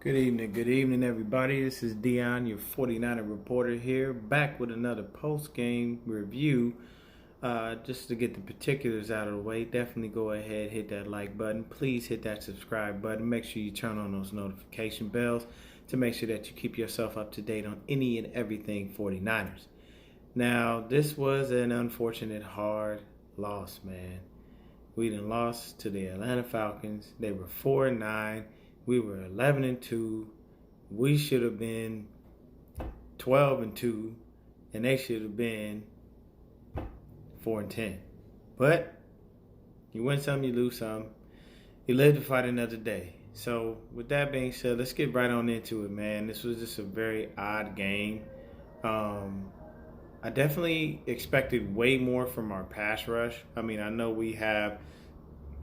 Good evening, everybody. This is Dion, your 49er reporter here, back with another post-game review. Just to get the particulars out of the way, definitely go ahead, hit that like button. Please hit that subscribe button. Make sure you turn on those notification bells to make sure that you keep yourself up to date on any and everything 49ers. Now, this was an unfortunate, hard loss, man. We done lost to the Atlanta Falcons. They were 4-9. We were 11-2. We should have been 12-2, and they should have been 4-10. But you win some, you lose some. You live to fight another day. So with that being said, let's get right on into it, man. This was just a very odd game. I definitely expected way more from our pass rush. I mean, I know we have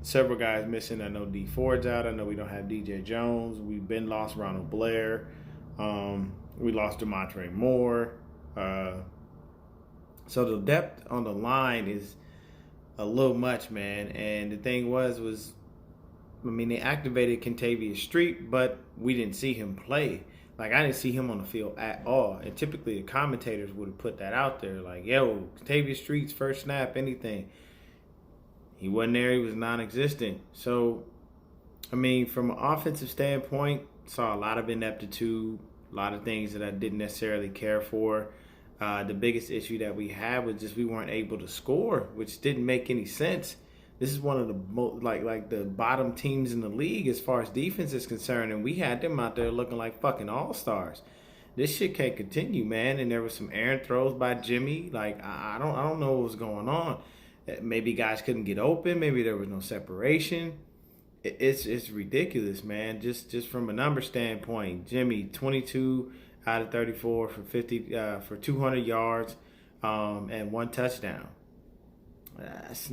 several guys missing. I know D Ford's out. I know we don't have DJ Jones. We've been lost Ronald Blair. We lost DeMontre Moore. So the depth on the line is a little much, man. And the thing was, I mean, they activated Kentavious Street, but we didn't see him play. Like, I didn't see him on the field at all. And typically the commentators would have put that out there. Like, yo, Kentavious Street's first snap, anything. He wasn't there. He was non-existent. So, I mean, from an offensive standpoint, saw a lot of ineptitude, a lot of things that I didn't necessarily care for. The biggest issue that we had was just we weren't able to score, which didn't make any sense. This is one of the most, like the bottom teams in the league as far as defense is concerned, and we had them out there looking like fucking all-stars. This shit can't continue, man. And there was some errant throws by Jimmy. Like, I don't know what was going on. Maybe guys couldn't get open. Maybe there was no separation. It's ridiculous, man. Just from a number standpoint, Jimmy 22 out of 34 for 200 yards, and one touchdown. That's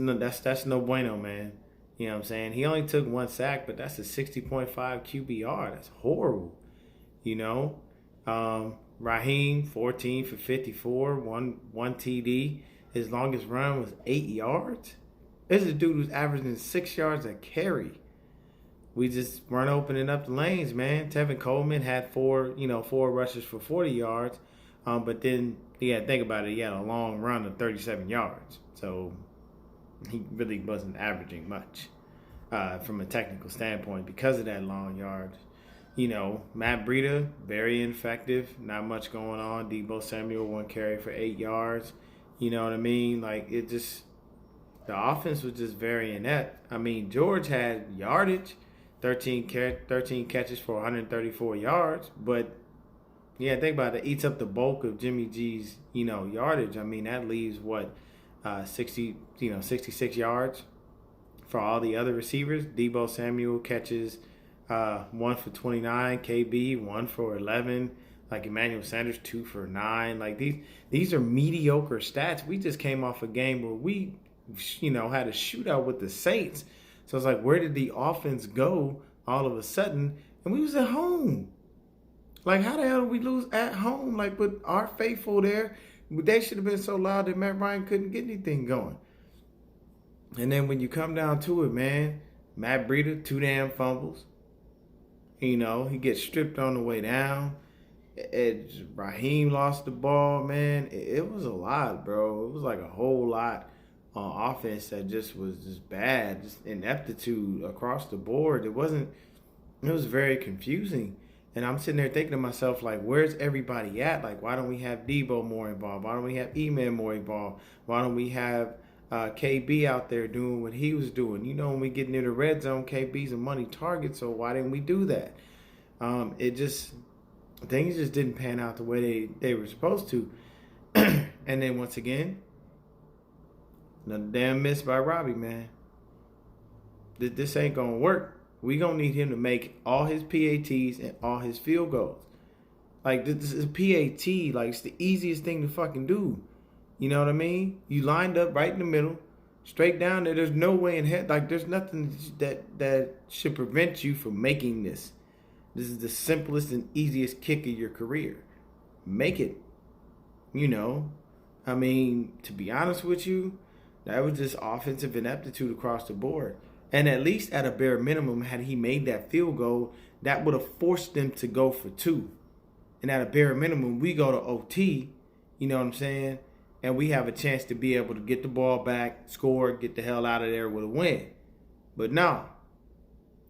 no bueno, man. You know what I'm saying? He only took one sack, but that's a 60.5 QBR. That's horrible. You know, Raheem 14 for 54, one TD. His longest run was 8 yards. This is a dude who's averaging 6 yards a carry. We just weren't opening up the lanes, man. Tevin Coleman had four rushes for 40 yards. But then, think about it. He had a long run of 37 yards. So he really wasn't averaging much from a technical standpoint because of that long yard. You know, Matt Breida, very ineffective. Not much going on. Deebo Samuel, one carry for 8 yards. You know what I mean? Like, the offense was just very inept. I mean, George had yardage, 13 catches for 134 yards. But, yeah, think about it. It eats up the bulk of Jimmy G's, yardage. I mean, that leaves, 66 yards for all the other receivers. Deebo Samuel catches 1 for 29. KB, 1 for 11. Like Emmanuel Sanders, 2 for 9. Like these are mediocre stats. We just came off a game where we, had a shootout with the Saints. So it's like, where did the offense go all of a sudden? And we was at home. Like, how the hell did we lose at home? Like, with our faithful there, they should have been so loud that Matt Ryan couldn't get anything going. And then when you come down to it, man, Matt Breida, 2 damn fumbles. He gets stripped on the way down. Raheem lost the ball, man. It was a lot, bro. It was like a whole lot on offense that just was just bad, just ineptitude across the board. It was very confusing. And I'm sitting there thinking to myself, like, where's everybody at? Like, why don't we have Deebo more involved? Why don't we have E-Man more involved? Why don't we have KB out there doing what he was doing? When we get near the red zone, KB's a money target, so why didn't we do that? Things just didn't pan out the way they were supposed to. And then once again, another damn miss by Robbie, man. This ain't going to work. We going to need him to make all his PATs and all his field goals. Like, this is PAT. Like, it's the easiest thing to fucking do. You know what I mean? You lined up right in the middle, straight down there. There's no way in hell. Like, there's nothing that should prevent you from making this. This is the simplest and easiest kick of your career. Make it. I mean, to be honest with you, that was just offensive ineptitude across the board. And at least at a bare minimum, had he made that field goal, that would have forced them to go for two. And at a bare minimum, we go to OT, you know what I'm saying? And we have a chance to be able to get the ball back, score, get the hell out of there with a win. But no,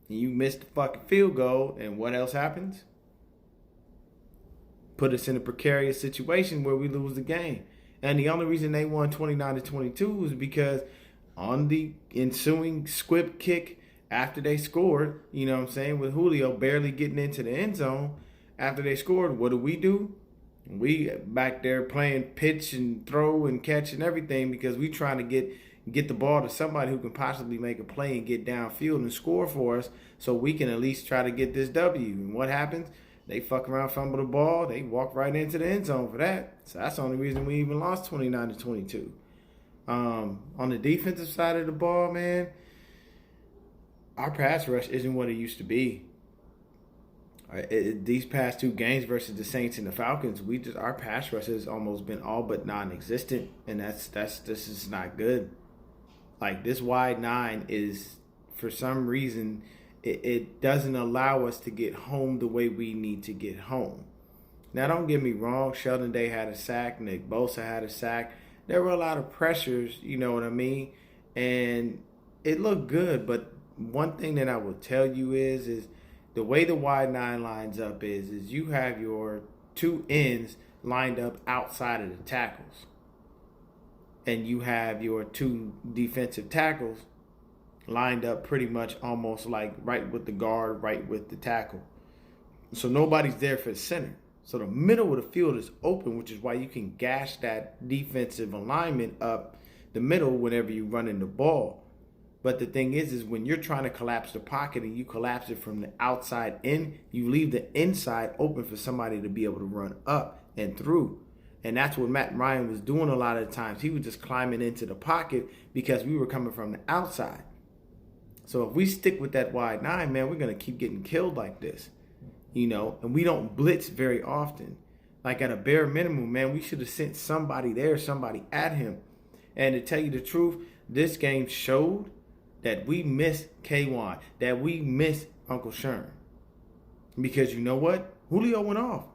you missed the fucking field goal, and what else happens? Put us in a precarious situation where we lose the game. And the only reason they won 29-22 was because on the ensuing squib kick after they scored, you know what I'm saying, with Julio barely getting into the end zone, after they scored, what do? We back there playing pitch and throw and catch and everything because we trying to get the ball to somebody who can possibly make a play and get downfield and score for us so we can at least try to get this W. And what happens? They fuck around, fumble the ball. They walk right into the end zone for that. So that's the only reason we even lost 29-22. On the defensive side of the ball, man, our pass rush isn't what it used to be. These past two games versus the Saints and the Falcons, our pass rush has almost been all but non-existent, and this is not good. Like, this wide nine is, for some reason, it doesn't allow us to get home the way we need to get home. Now, don't get me wrong. Sheldon Day had a sack. Nick Bosa had a sack. There were a lot of pressures, you know what I mean? And it looked good, but one thing that I will tell you is the way the wide nine lines up is you have your two ends lined up outside of the tackles. And you have your two defensive tackles lined up pretty much almost like right with the guard, right with the tackle. So nobody's there for the center. So the middle of the field is open, which is why you can gash that defensive alignment up the middle whenever you run in the ball. But the thing is when you're trying to collapse the pocket and you collapse it from the outside in, you leave the inside open for somebody to be able to run up and through. And that's what Matt Ryan was doing a lot of the times. He was just climbing into the pocket because we were coming from the outside. So if we stick with that wide nine, man, we're going to keep getting killed like this. You know, and we don't blitz very often. Like at a bare minimum, man, we should have sent somebody there, somebody at him. And to tell you the truth, this game showed that we miss K1, that we miss Uncle Sherm. Because you know what? Julio went off.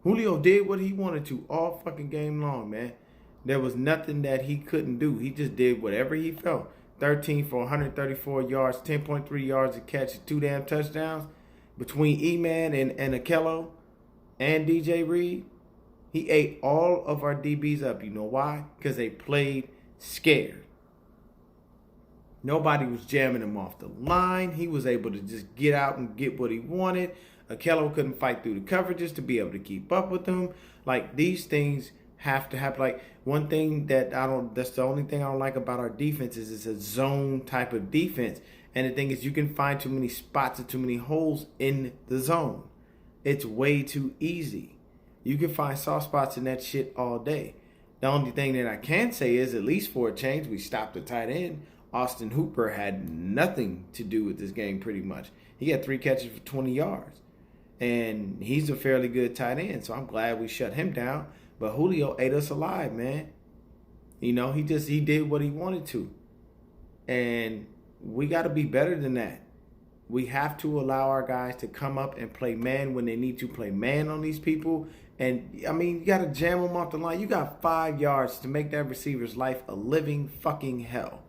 Julio did what he wanted to all fucking game long, man. There was nothing that he couldn't do. He just did whatever he felt. 13 for 134 yards, 10.3 yards a catch, 2 damn touchdowns. Between E-Man and Akello and DJ Reed, he ate all of our DBs up. You know why? Because they played scared. Nobody was jamming him off the line. He was able to just get out and get what he wanted. Akello couldn't fight through the coverages to be able to keep up with him. Like, these things have to happen. Like, one thing that's the only thing I don't like about our defense is it's a zone type of defense. And the thing is, you can find too many spots and too many holes in the zone. It's way too easy. You can find soft spots in that shit all day. The only thing that I can say is, at least for a change, we stopped the tight end. Austin Hooper had nothing to do with this game pretty much. He had 3 catches for 20 yards. And he's a fairly good tight end, so I'm glad we shut him down. But Julio ate us alive, man. You know, he did what he wanted to. And we got to be better than that. We have to allow our guys to come up and play man when they need to play man on these people. And, I mean, you got to jam them off the line. You got 5 yards to make that receiver's life a living fucking hell.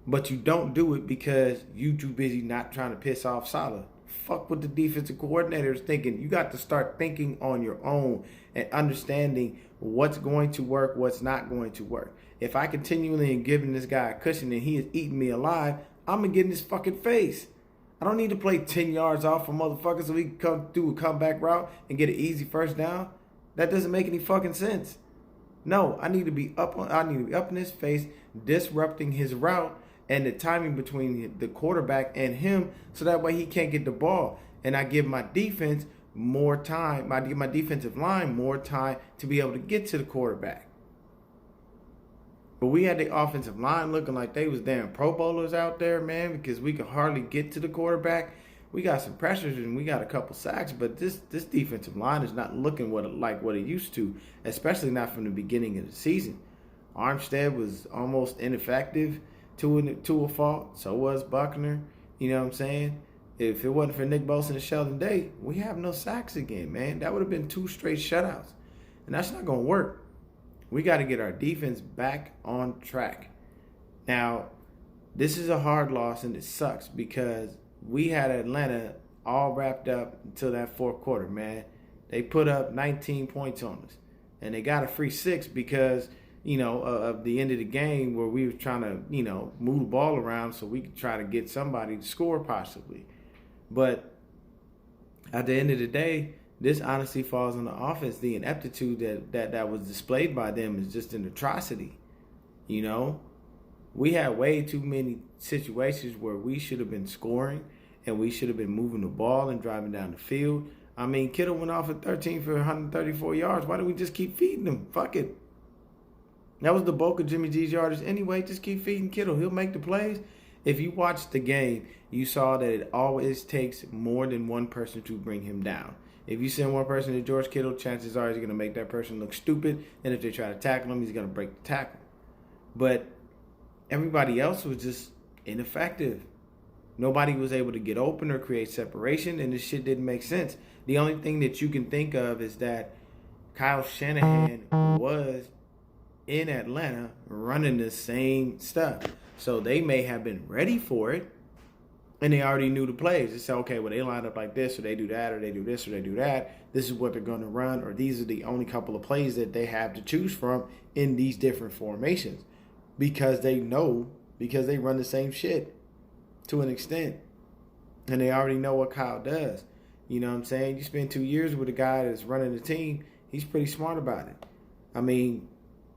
But you don't do it because you too busy not trying to piss off Saleh. Fuck what the defensive coordinator is thinking. You got to start thinking on your own and understanding what's going to work, what's not going to work. If I continually am giving this guy a cushion and he is eating me alive, I'm going to get in his fucking face. I don't need to play 10 yards off for motherfuckers so we can come through a comeback route and get an easy first down. That doesn't make any fucking sense. No, I need to be up in his face, disrupting his route and the timing between the quarterback and him so that way he can't get the ball. And I give my defense more time. I give my defensive line more time to be able to get to the quarterback. But we had the offensive line looking like they was damn Pro Bowlers out there, man, because we could hardly get to the quarterback. We got some pressures and we got a couple sacks, but this defensive line is not looking like what it used to, especially not from the beginning of the season. Armstead was almost ineffective. to a fault. So was Buckner. You know what I'm saying? If it wasn't for Nick Bosa and Sheldon Day, we have no sacks again, man. That would have been 2 straight shutouts. And that's not going to work. We got to get our defense back on track. Now, this is a hard loss, and it sucks because we had Atlanta all wrapped up until that fourth quarter, man. They put up 19 points on us. And they got a free 6 because, of the end of the game where we were trying to, move the ball around so we could try to get somebody to score possibly. But at the end of the day, this honestly falls on the offense. The ineptitude that was displayed by them is just an atrocity. We had way too many situations where we should have been scoring and we should have been moving the ball and driving down the field. I mean, Kittle went off at 13 for 134 yards. Why don't we just keep feeding him? Fuck it. That was the bulk of Jimmy G's yardage anyway. Just keep feeding Kittle. He'll make the plays. If you watched the game, you saw that it always takes more than one person to bring him down. If you send one person to George Kittle, chances are he's going to make that person look stupid. And if they try to tackle him, he's going to break the tackle. But everybody else was just ineffective. Nobody was able to get open or create separation, and this shit didn't make sense. The only thing that you can think of is that Kyle Shanahan was in Atlanta running the same stuff. So they may have been ready for it, and they already knew the plays. They said, okay, well, they line up like this, or they do that, or they do this, or they do that. This is what they're going to run, or these are the only couple of plays that they have to choose from in these different formations. Because they know, because they run the same shit to an extent. And they already know what Kyle does. You know what I'm saying? You spend 2 years with a guy that's running the team, he's pretty smart about it. I mean,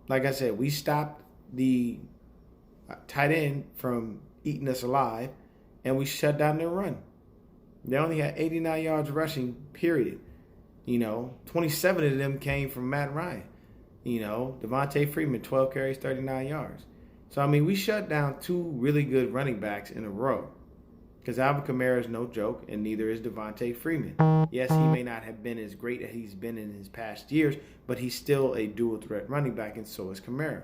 like I said, we stopped the tight end from eating us alive, and we shut down their run. They only had 89 yards rushing, period. 27 of them came from Matt Ryan. Devontae Freeman, 12 carries, 39 yards. So, I mean, we shut down 2 really good running backs in a row. Because Alvin Kamara is no joke, and neither is Devontae Freeman. Yes, he may not have been as great as he's been in his past years, but he's still a dual-threat running back, and so is Kamara.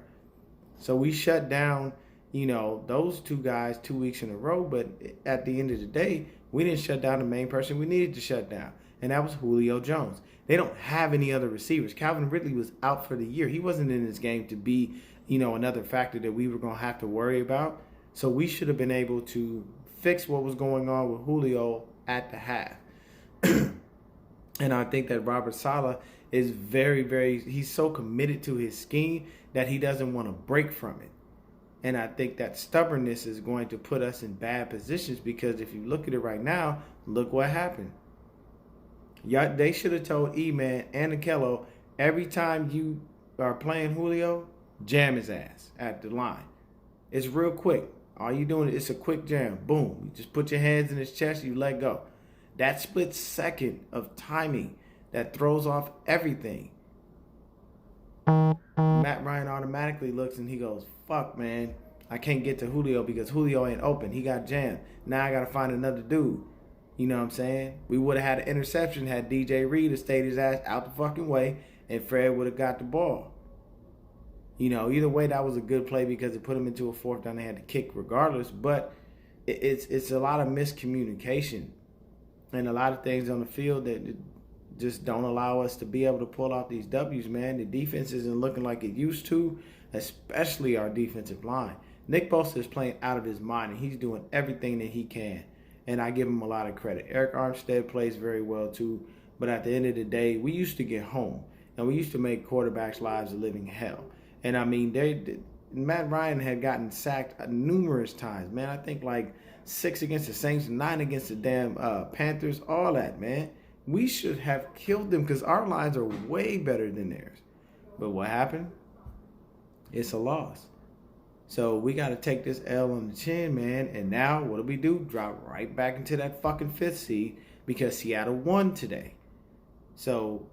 So we shut down, those 2 guys 2 weeks in a row, but at the end of the day, we didn't shut down the main person we needed to shut down, and that was Julio Jones. They don't have any other receivers. Calvin Ridley was out for the year. He wasn't in this game to be, another factor that we were going to have to worry about. So we should have been able to fix what was going on with Julio at the half. And I think that Robert Saleh is he's so committed to his scheme that he doesn't want to break from it. And I think that stubbornness is going to put us in bad positions because if you look at it right now, look what happened. They should have told E-Man and Akello, every time you are playing Julio, jam his ass at the line. It's real quick. All you doing is a quick jam. Boom. You just put your hands in his chest, you let go. That split second of timing that throws off everything. Matt Ryan automatically looks and he goes, fuck, man. I can't get to Julio because Julio ain't open. He got jammed. Now I got to find another dude. You know what I'm saying? We would have had an interception had DJ Reed have stayed his ass out the fucking way and Fred would have got the ball. Either way, that was a good play because it put them into a fourth down. They had to kick regardless, but it's a lot of miscommunication and a lot of things on the field that just don't allow us to be able to pull off these W's, man. The defense isn't looking like it used to, especially our defensive line. Nick Bosa is playing out of his mind, and he's doing everything that he can, and I give him a lot of credit. Eric Armstead plays very well too, but at the end of the day, we used to get home, and we used to make quarterbacks' lives a living hell. And, I mean, Matt Ryan had gotten sacked numerous times, man. I think like 6 against the Saints, 9 against the damn Panthers, all that, man. We should have killed them because our lines are way better than theirs. But what happened? It's a loss. So we got to take this L on the chin, man. And now what do? Drop right back into that fucking 5th seed because Seattle won today. So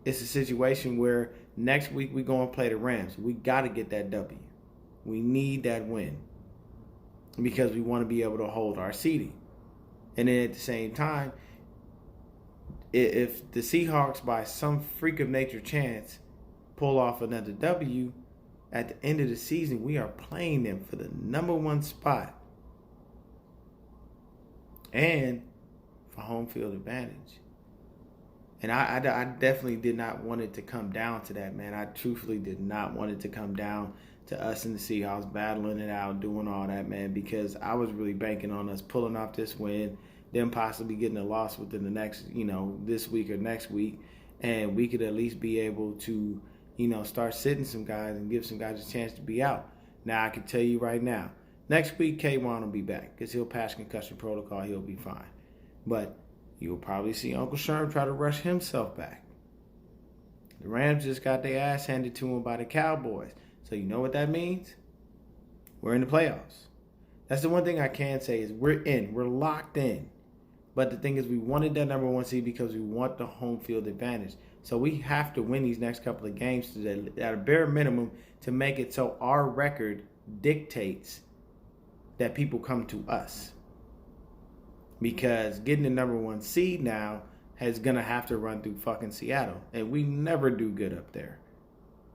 it's a situation where next week we go and play the Rams. We got to get that W. We need that win because we want to be able to hold our seeding. And then at the same time, if the Seahawks by some freak of nature chance pull off another W, at the end of the season, we are playing them for the number one spot and for home field advantage. And I definitely did not want it to come down to that, man. I truthfully did not want it to come down to us and the Seahawks battling it out, doing all that, man, because I was really banking on us pulling off this win, them possibly getting a loss within the next, this week or next week, and we could at least be able to, start sitting some guys and give some guys a chance to be out. Now, I can tell you right now, next week, K1 will be back because he'll pass concussion protocol. He'll be fine. But you'll probably see Uncle Sherm try to rush himself back. The Rams just got their ass handed to them by the Cowboys. So you know what that means? We're in the playoffs. That's the one thing I can say is we're in. We're locked in. But the thing is, we wanted that number one seed because we want the home field advantage. So we have to win these next couple of games at a bare minimum to make it so our record dictates that people come to us. Because getting the number one seed now is going to have to run through fucking Seattle. And we never do good up there.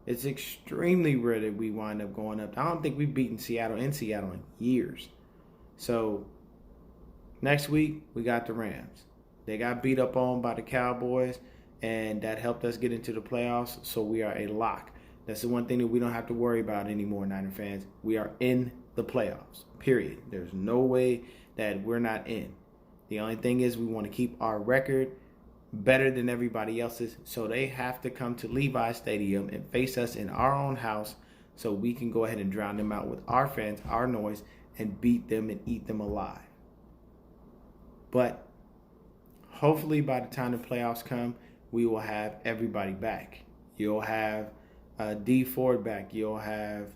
It's extremely rare that we wind up going up. I don't think we've beaten Seattle in years. So next week, we got the Rams. They got beat up on by the Cowboys, and that helped us get into the playoffs, so we are a lock. That's the one thing that we don't have to worry about anymore, Niner fans. We are in the playoffs, period. There's no way that we're not in. The only thing is we want to keep our record better than everybody else's, so they have to come to Levi's Stadium and face us in our own house so we can go ahead and drown them out with our fans, our noise, and beat them and eat them alive. But hopefully by the time the playoffs come, we will have everybody back. You'll have D Ford back. You'll have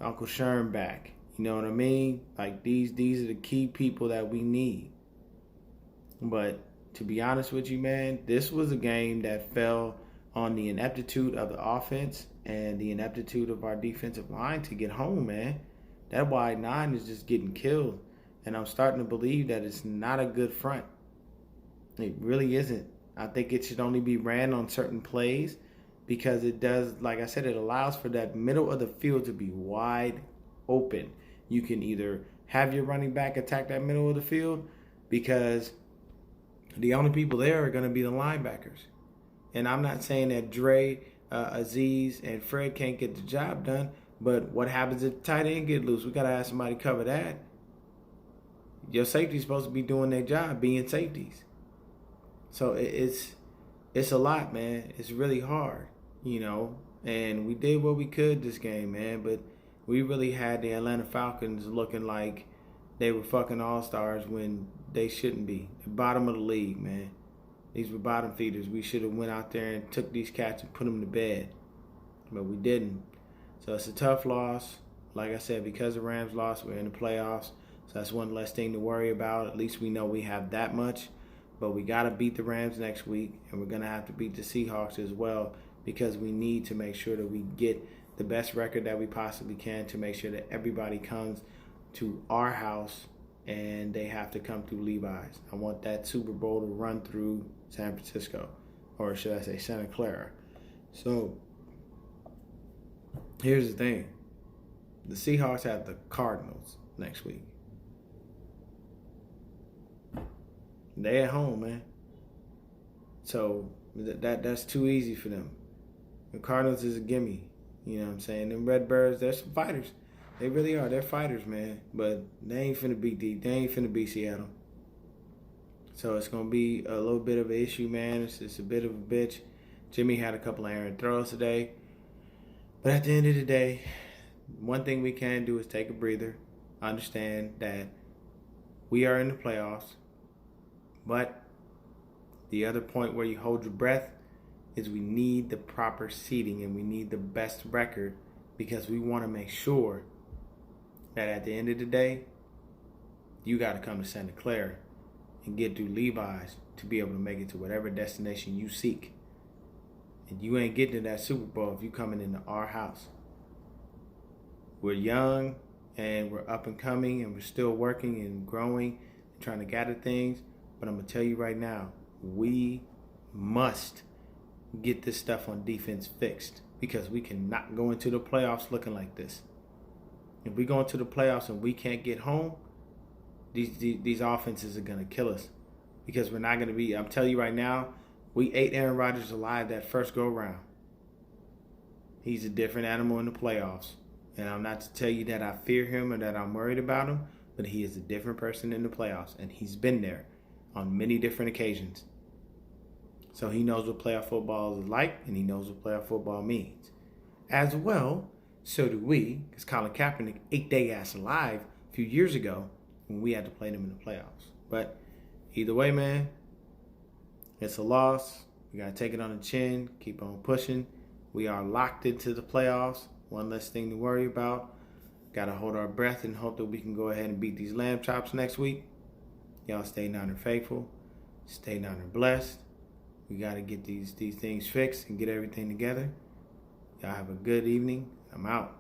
Uncle Sherm back. You know what I mean? Like these are the key people that we need. But to be honest with you, man, this was a game that fell on the ineptitude of the offense and the ineptitude of our defensive line to get home, man. That wide nine is just getting killed. And I'm starting to believe that it's not a good front. It really isn't. I think it should only be ran on certain plays because it does, like I said, it allows for that middle of the field to be wide open. You can either have your running back attack that middle of the field because the only people there are going to be the linebackers. And I'm not saying that Dre, Aziz, and Fred can't get the job done, but what happens if the tight end get loose? We got to have somebody cover that. Your safety's supposed to be doing their job, being safeties. So it's a lot, man. It's really hard, And we did what we could this game, man. But we really had the Atlanta Falcons looking like they were fucking all-stars when they shouldn't be. The bottom of the league, man. These were bottom feeders. We should have went out there and took these cats and put them to bed. But we didn't. So it's a tough loss. Like I said, because the Rams lost, we're in the playoffs. So that's one less thing to worry about. At least we know we have that much. But we got to beat the Rams next week. And we're going to have to beat the Seahawks as well. Because we need to make sure that we get the best record that we possibly can to make sure that everybody comes to our house and they have to come through Levi's. I want that Super Bowl to run through San Francisco. Or should I say Santa Clara. So here's the thing. The Seahawks have the Cardinals next week. They at home, man. So that's too easy for them. The Cardinals is a gimme. You know what I'm saying? Them Redbirds, they're some fighters. They really are. They're fighters, man. But they ain't finna beat deep. They ain't finna beat Seattle. So it's going to be a little bit of an issue, man. It's a bit of a bitch. Jimmy had a couple of errant throws today. But at the end of the day, one thing we can do is take a breather. Understand that we are in the playoffs. But the other point where you hold your breath is we need the proper seeding and we need the best record because we want to make sure that at the end of the day, you got to come to Santa Clara and get through Levi's to be able to make it to whatever destination you seek. And you ain't getting to that Super Bowl if you coming into our house. We're young and we're up and coming and we're still working and growing and trying to gather things. But I'm going to tell you right now, we must get this stuff on defense fixed because we cannot go into the playoffs looking like this. If we go into the playoffs and we can't get home, these offenses are going to kill us because we're not going to be. I'm telling you right now, we ate Aaron Rodgers alive that first go round. He's a different animal in the playoffs. And I'm not to tell you that I fear him or that I'm worried about him, but he is a different person in the playoffs, and he's been there on many different occasions. So he knows what playoff football is like, and he knows what playoff football means. As well, so do we, because Colin Kaepernick ate their ass alive a few years ago when we had to play them in the playoffs. But either way, man, it's a loss. We got to take it on the chin, keep on pushing. We are locked into the playoffs. One less thing to worry about. Got to hold our breath and hope that we can go ahead and beat these lamb chops next week. Y'all stay Niner faithful. Stay Niner blessed. We got to get these things fixed and get everything together. Y'all have a good evening. I'm out.